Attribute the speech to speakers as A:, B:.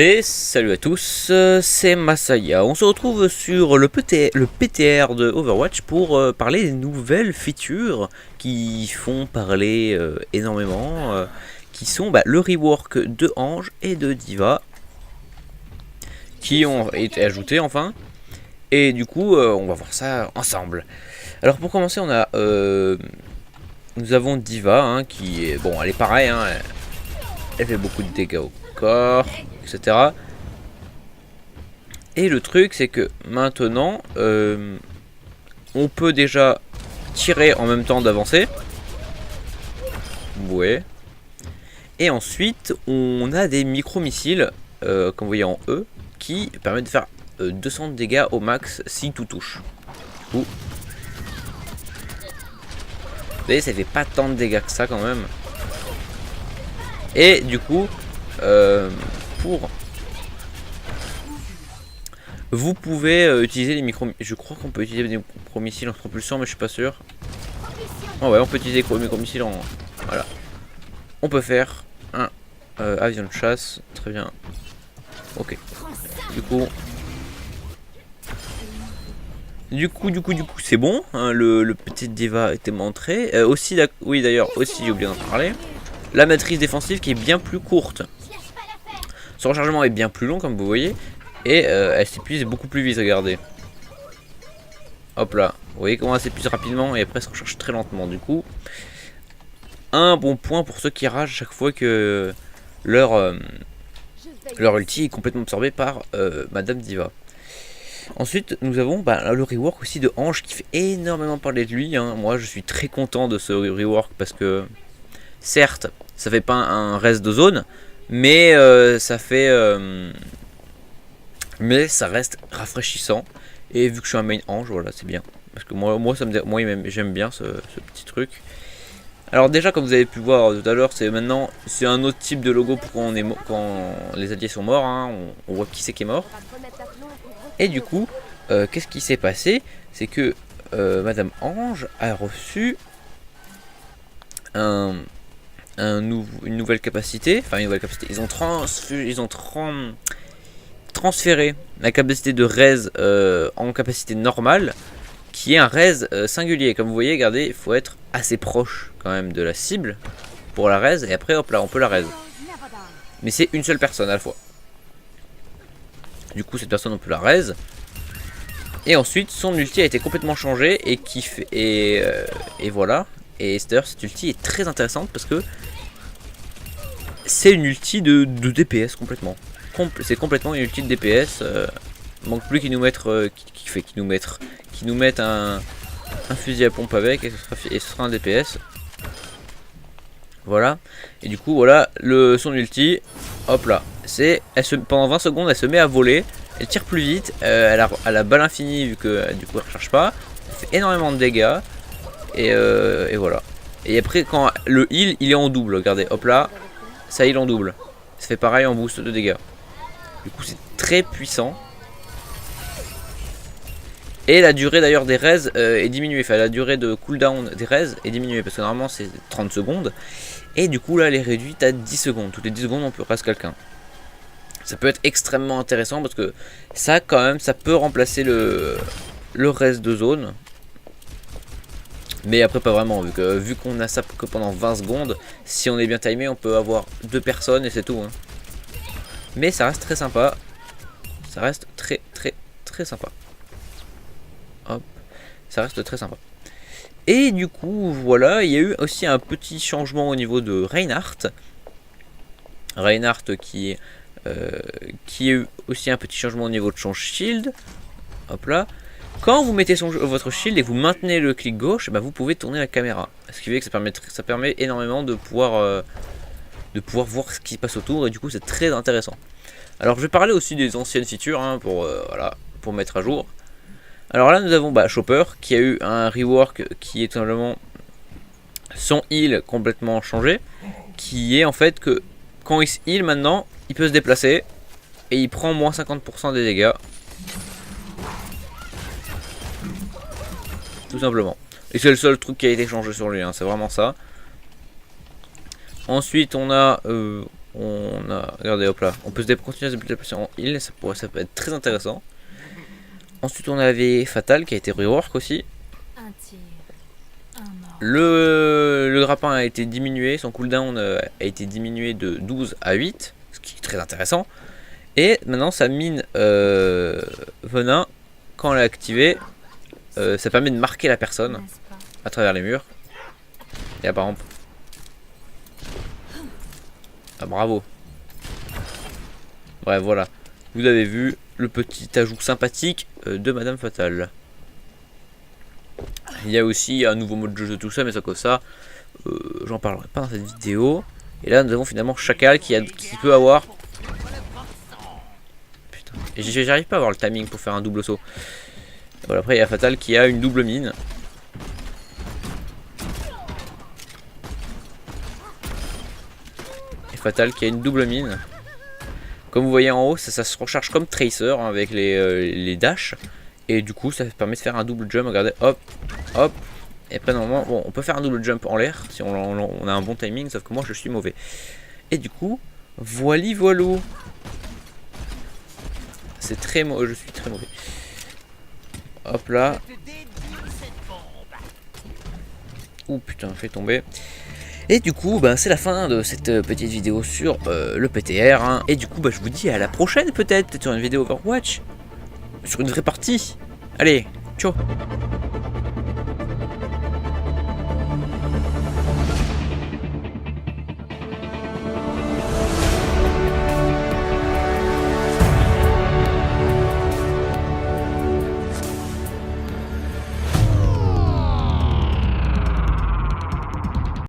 A: Et salut à tous, c'est Masaya. On se retrouve sur le PTR de Overwatch pour parler des nouvelles features qui font parler énormément, qui sont le rework de Ange et de D.Va, qui ont été ajoutés enfin. Et du coup, on va voir ça ensemble. Alors pour commencer, nous avons D.Va, hein, qui est bon, elle est pareille, hein, elle fait beaucoup de dégâts au corps, etc. Et le truc, c'est que maintenant, on peut déjà tirer en même temps d'avancer. Ouais. Et ensuite, on a des micro-missiles, comme vous voyez en E, qui permettent de faire 200 de dégâts au max si tout touche. Ouh. Vous voyez, ça fait pas tant de dégâts que ça quand même. Et du coup, vous pouvez utiliser les micro... Je crois qu'on peut utiliser des micro-missiles en propulsion, mais je suis pas sûr. Oh ouais, on peut utiliser les micro-missiles en... Voilà. On peut faire un avion de chasse. Très bien. Ok. Du coup, c'est bon. Hein, le petit D.Va était montré. Oui, d'ailleurs, aussi, j'ai oublié d'en parler. La matrice défensive qui est bien plus courte. Son rechargement est bien plus long, comme vous voyez. Et elle s'épuise beaucoup plus vite, regardez. Hop là. Vous voyez comment elle s'épuise rapidement et après elle se recharge très lentement. Du coup, un bon point pour ceux qui ragent chaque fois que leur ulti est complètement absorbé par Madame D.Va. Ensuite, nous avons le rework aussi de Ange qui fait énormément parler de lui. Hein. Moi, je suis très content de ce rework parce que, certes, ça fait pas un reste de zone, mais ça fait... mais ça reste rafraîchissant. Et vu que je suis un main Ange, voilà, c'est bien. Parce que moi j'aime bien ce petit truc. Alors déjà, comme vous avez pu voir tout à l'heure, c'est un autre type de logo pour quand les alliés sont morts. Hein, on voit qui c'est qui est mort. Et du coup, qu'est-ce qui s'est passé? C'est que Madame Ange a reçu une nouvelle capacité. Enfin, une nouvelle capacité. Ils ont transférer la capacité de raise en capacité normale, qui est un raise singulier. Comme vous voyez, regardez, il faut être assez proche quand même de la cible pour la raise, et après hop là on peut la raise. Mais c'est une seule personne à la fois. Du coup cette personne on peut la raise. Et ensuite son ulti a été complètement changé et qui fait et voilà. Et d'ailleurs cette ulti est très intéressante parce que c'est une ulti de DPS complètement. C'est complètement une ulti de DPS. Manque plus qu'ils nous mettent un fusil à pompe avec et ce sera un DPS. Voilà. Et du coup voilà son ulti. Hop là. Pendant 20 secondes elle se met à voler. Elle tire plus vite. Elle a balle infinie vu que du coup elle recharge pas. Elle fait énormément de dégâts. Et voilà. Et après quand le heal il est en double. Regardez. Hop là. Ça heal en double. Ça fait pareil en boost de dégâts. Du coup c'est très puissant. Et la durée d'ailleurs des raises est diminuée. Enfin la durée de cooldown des raises est diminuée. Parce que normalement c'est 30 secondes. Et du coup là elle est réduite à 10 secondes. Toutes les 10 secondes on peut raise quelqu'un. Ça peut être extrêmement intéressant. Parce que ça quand même ça peut remplacer le reste de zone. Mais après pas vraiment. Vu qu'on a ça que pendant 20 secondes. Si on est bien timé on peut avoir 2 personnes et c'est tout hein. Mais ça reste très sympa. Ça reste très sympa. Hop. Ça reste très sympa. Et du coup, voilà, il y a eu aussi un petit changement au niveau de Reinhardt. Reinhardt qui a eu aussi un petit changement au niveau de son shield. Hop là. Quand vous mettez votre shield et vous maintenez le clic gauche, vous pouvez tourner la caméra. Ce qui fait que ça permet énormément de pouvoir voir ce qui se passe autour et du coup c'est très intéressant. Alors je vais parler aussi des anciennes features hein, pour mettre à jour. Alors là nous avons Chopper qui a eu un rework qui est tout simplement son heal complètement changé, qui est en fait que quand il se heal maintenant il peut se déplacer et il prend moins 50% des dégâts. Tout simplement. Et c'est le seul truc qui a été changé sur lui, hein, c'est vraiment ça. Ensuite on a On a, regardez, hop là, on peut continuer à se déplacer en heal, ça peut être très intéressant. Ensuite on avait Fatal qui a été rework aussi. Le grappin a été diminué, son cooldown a été diminué de 12 à 8, ce qui est très intéressant. Et maintenant sa mine venin, quand on l'a activée, ça permet de marquer la personne à travers les murs. Et là par exemple, ah bravo. Bref voilà, vous avez vu le petit ajout sympathique de Madame Fatal. Il y a aussi un nouveau mode de jeu de tout ça, mais ça comme ça, j'en parlerai pas dans cette vidéo. Et là nous avons finalement Chacal qui peut avoir... Putain, et j'arrive pas à avoir le timing pour faire un double saut. Voilà, après il y a Fatal qui a une double mine. Et Fatal qui a une double mine. Comme vous voyez en haut, ça se recharge comme Tracer hein, avec les dash. Et du coup ça permet de faire un double jump, regardez, hop, hop. Et après normalement, bon, on peut faire un double jump en l'air si on a un bon timing, sauf que moi je suis mauvais. Et du coup, voilou. C'est très mauvais, je suis très mauvais. Hop là. Ouh putain, fait tomber. Et du coup, bah, c'est la fin de cette petite vidéo sur le PTR. Hein. Et du coup, bah, je vous dis à la prochaine peut-être sur une vidéo Overwatch. Sur une vraie partie. Allez, ciao.